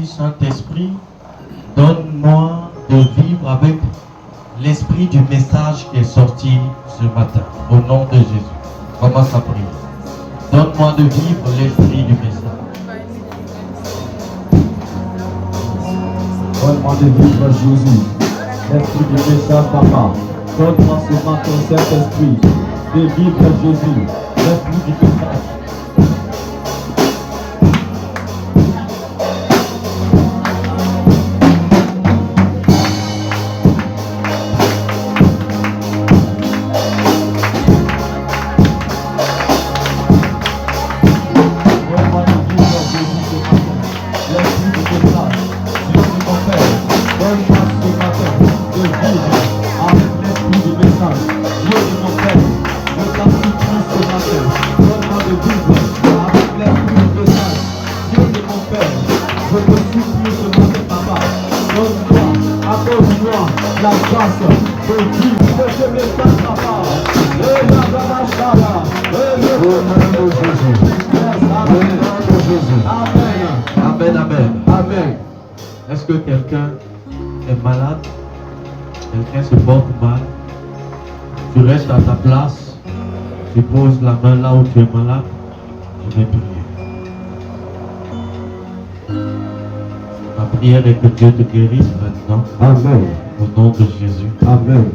dit, Saint-Esprit, donne-moi de vivre avec l'esprit du message qui est sorti ce matin. Au nom de Jésus. Commence à prier. Donne-moi de vivre l'esprit du message. Donne-moi de vivre Jésus. L'esprit du message, papa. Donne-moi ce matin, Saint-Esprit, de vivre Jésus. L'esprit du message. Est-ce que quelqu'un est malade? Quelqu'un se porte mal? Tu restes à ta place, tu poses la main là où tu es malade, je vais prier. Ma prière est que Dieu te guérisse maintenant. Amen. Au nom de Jésus. Amen.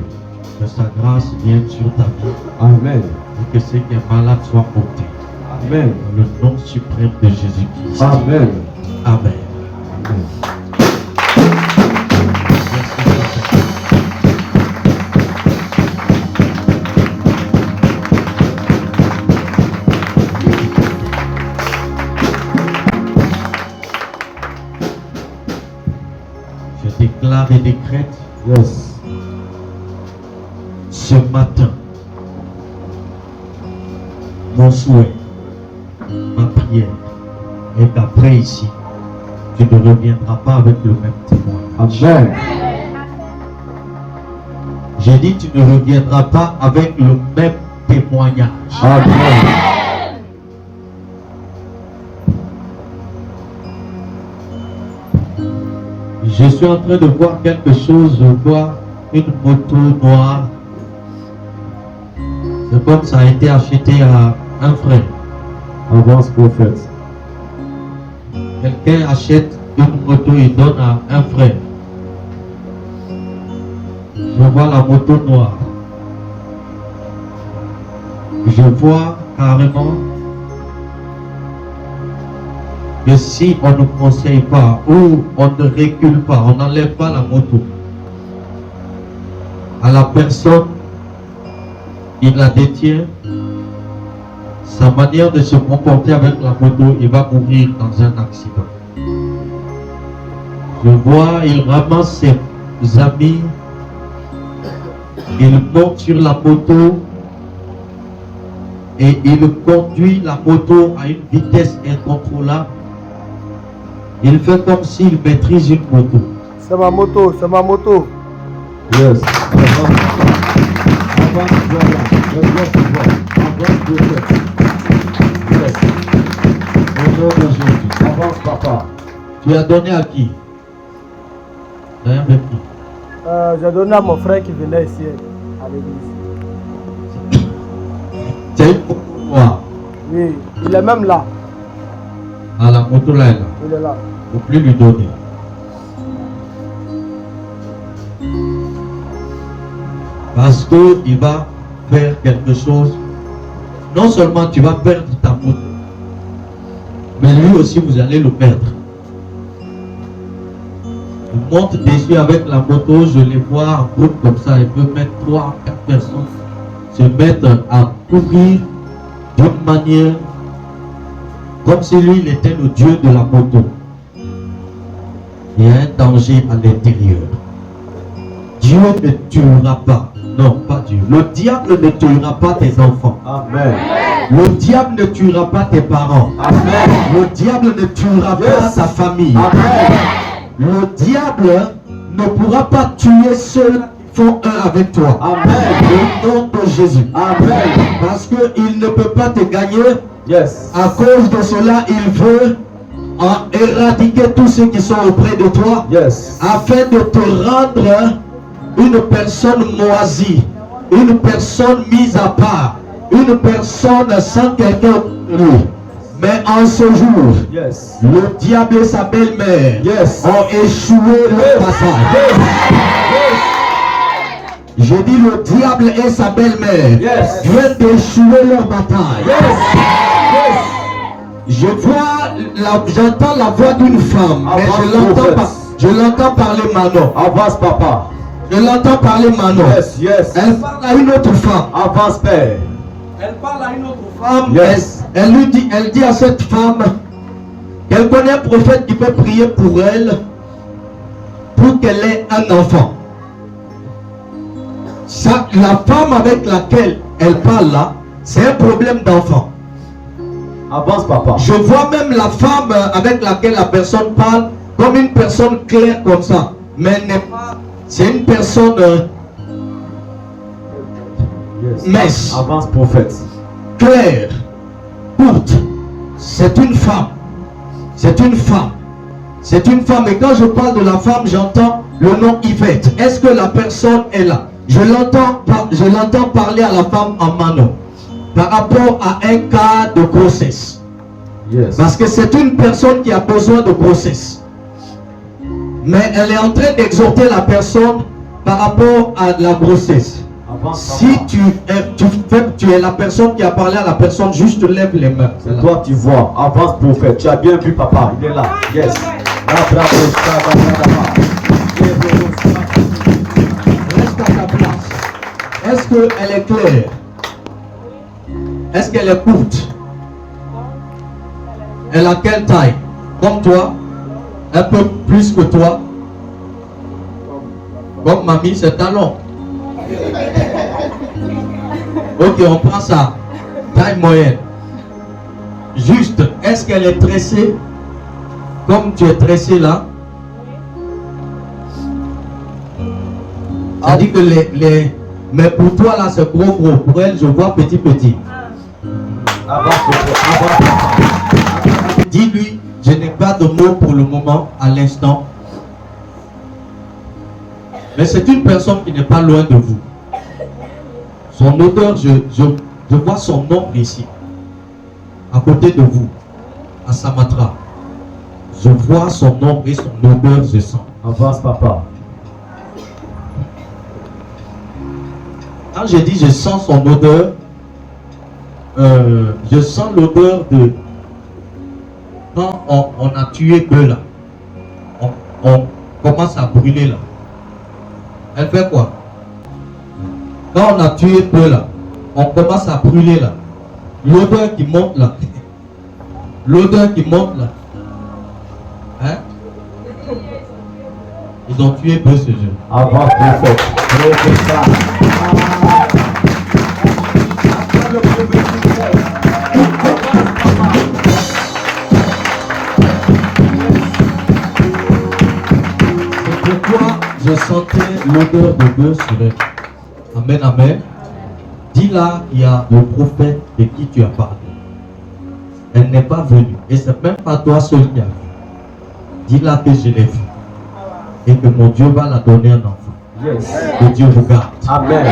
Que sa grâce vienne sur ta vie. Amen. Et que ceux qui sont malades soient ôtés. Amen. Dans le nom suprême de Jésus-Christ. Amen. Amen. Amen. Je déclare et décrète ce matin mon souhait, ma prière est qu'après ici, tu ne reviendras pas avec le même témoin. Amen. J'ai dit tu ne reviendras pas avec le même témoignage. Amen. Je suis en train de voir quelque chose, je vois une moto noire. C'est comme ça a été acheté à un frère. Avance prophète. Quelqu'un achète une moto et donne à un frère. Je vois la moto noire. Je vois carrément que si on ne conseille pas ou on ne recule pas, on n'enlève pas la moto à la personne qui la détient, sa manière de se comporter avec la moto, il va mourir dans un accident. Je vois, il ramasse ses amis, il monte sur la moto et il conduit la moto à une vitesse incontrôlable. Il fait comme s'il maîtrise une moto. C'est ma moto, c'est ma moto. Yes. Avance, papa. Tu as donné à qui? Rien de qui? J'ai donné à mon frère qui venait ici à l'église. C'est une moto noire. Oui, il est même là. Ah, la moto là est là. Il est là. Il ne faut plus lui donner. Parce qu'il va faire quelque chose. Non seulement tu vas perdre ta moto, mais lui aussi vous allez le perdre. Il monte dessus avec la moto, je les vois en groupe comme ça, il peut mettre 3 4 personnes se mettre à courir d'une manière comme si lui il était le dieu de la moto. Il y a un danger à l'intérieur. Dieu ne tuera pas. Non, pas Dieu. Le diable ne tuera pas tes enfants. Amen. Le diable ne tuera pas tes parents. Amen. Le diable ne tuera pas ta famille. Amen. Le diable ne pourra pas tuer ceux qui font un avec toi. Amen. Au nom de Jésus. Amen. Parce qu'il ne peut pas te gagner. Yes. À cause de cela, il veut éradiquer tous ceux qui sont auprès de toi, Yes. afin de te rendre une personne moisie, une personne mise à part, une personne sans quelqu'un de lui. Mais en ce jour, Yes. le diable et sa belle-mère Yes. ont échoué leur passage. Je dis le diable et sa belle-mère Yes. viennent d'échouer leur bataille. Yes. Je vois, j'entends la voix d'une femme, mais je l'entends parler Manon. Avance, papa. Je l'entends parler Manon. Yes, yes. Elle parle à une autre femme. Avance, père. Elle parle à une autre femme. Yes. Elle dit à cette femme qu'elle connaît un prophète qui peut prier pour elle pour qu'elle ait un enfant. Ça, la femme avec laquelle elle parle là, c'est un problème d'enfant. Avance, papa. Je vois même la femme avec laquelle la personne parle comme une personne claire comme ça. Mais elle n'est pas. C'est une personne Yes. mince, Avance, prophète. claire, courte. C'est une femme. C'est une femme. C'est une femme. Et quand je parle de la femme, j'entends le nom Yvette. Est-ce que la personne est là? Je l'entends parler à la femme en Manon par rapport à un cas de grossesse. Yes. Parce que c'est une personne qui a besoin de grossesse. Mais elle est en train d'exhorter la personne par rapport à la grossesse. Avance, Si papa. tu es la personne qui a parlé à la personne, juste lève les mains. C'est toi qui vois. Avance, prophète. Tu as bien vu, papa. Il est là. Yes. Reste à ta place. Est-ce qu'elle est claire? Est-ce qu'elle est courte? Elle a quelle taille? Comme toi? Un peu plus que toi? Comme mamie, c'est talon. Ok, on prend ça. Taille moyenne. Juste, est-ce qu'elle est tressée? Comme tu es tressé là? Ça dit que mais pour toi là c'est gros. Pour elle je vois petit. Avance, prophète. Dis-lui, je n'ai pas de mots pour le moment, à l'instant. Mais c'est une personne qui n'est pas loin de vous. Son odeur, je vois son nom ici, à côté de vous, à Samatra. Je vois son nom et son odeur, je sens. Avance, papa. Quand je dis je sens son odeur, je sens l'odeur de quand on a tué Beu là, on commence à brûler là. Elle fait quoi? Quand on a tué Beu là, on commence à brûler là. L'odeur qui monte là. L'odeur qui monte là. Hein? Ils ont tué Beu ce jour. Avance, prophète. C'est pourquoi je sentais l'odeur de Beu sur elle. Amen, amen. Dis-là qu'il y a le prophète de qui tu as parlé. Elle n'est pas venue. Et c'est même pas toi seul qui as vu. Dis-là que je l'ai vu. Et que mon Dieu va la donner un enfant. Yes. Que Dieu vous garde. Amen.